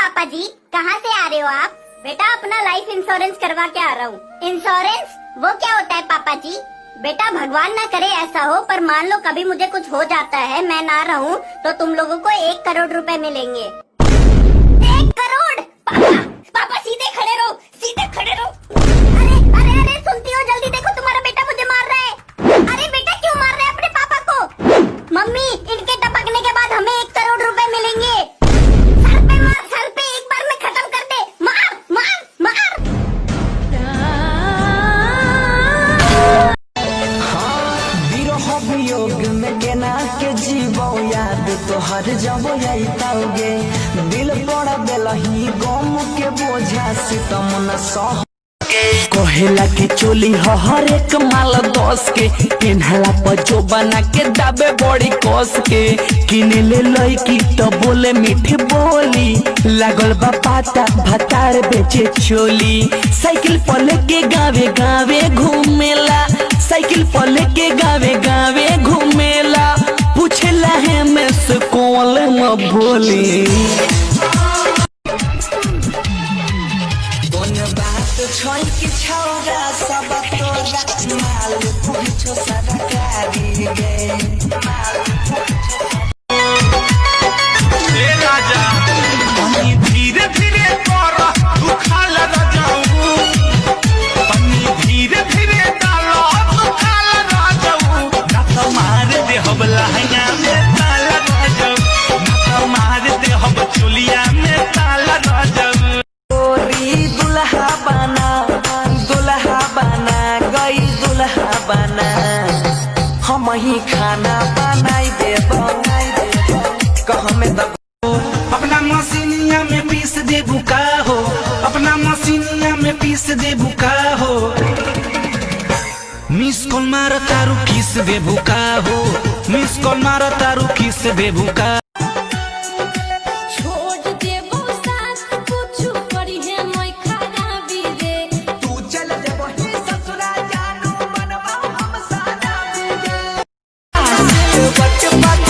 पापा जी, कहाँ से आ रहे हो आप? बेटा अपना लाइफ इंश्योरेंस करवा के आ रहा हूँ। इंश्योरेंस वो क्या होता है पापा जी? बेटा भगवान ना करे ऐसा हो, पर मान लो कभी मुझे कुछ हो जाता है, मैं ना रहूँ, तो तुम लोगों को 1 करोड़ रुपए मिलेंगे। 1 करोड़? पापा, पापा सीधे खड़े रहो, सीधे खड़े रहो। अरे अरे अरे सुनती हो, जल्दी देखो तुम्हारा बेटा मुझे मार रहा है। अरे बेटा क्यों मार रहे हैं अपने पापा को? मम्मी इनके टपकने के बाद हमें 1 करोड़ रुपए मिलेंगे। सर पे मार, सर पे एक बार में खत्म कर दे। मार मार मार। योग में केना के जीवो याद तो हर जबो आइताओगे। दिल बड़ा बेलही गम के बोझा सितम न सह कहेला के चोली हर एक माल 10 के पेन्हला पर जो बना के दाबे बड़ी कस के किने ले लईकी तो बोले मीठी बोली लागल बा पाता भतार बेचे चोली साइकिल पर लेके गावे गावे घूमेला साइकिल पर लेके गावे गावे घूमेला पूछेला है मैं से कौन म बोली छोड़ के छौरा सब तोरा माल पूछो सदा कारी गे ए राजा पानी धीरे धीरे कर तू खाल न जाऊ पानी धीरे धीरे डालो तू खाल न जाऊ ना तो मार दे हम लहंगा में ताला न जाऊ ना तो मार दे हम चुलिया में ताला न जाऊ दुल्हा गई दुल्हा बना हम ही खाना बनाई देब कह में अपना मशीनिया में पीस दे बुका हो अपना मशीनिया में पीस दे बुका हो मिस कॉल मार तारू किस दे बुका हो मिस कॉल मार तारू किस दे बुका बट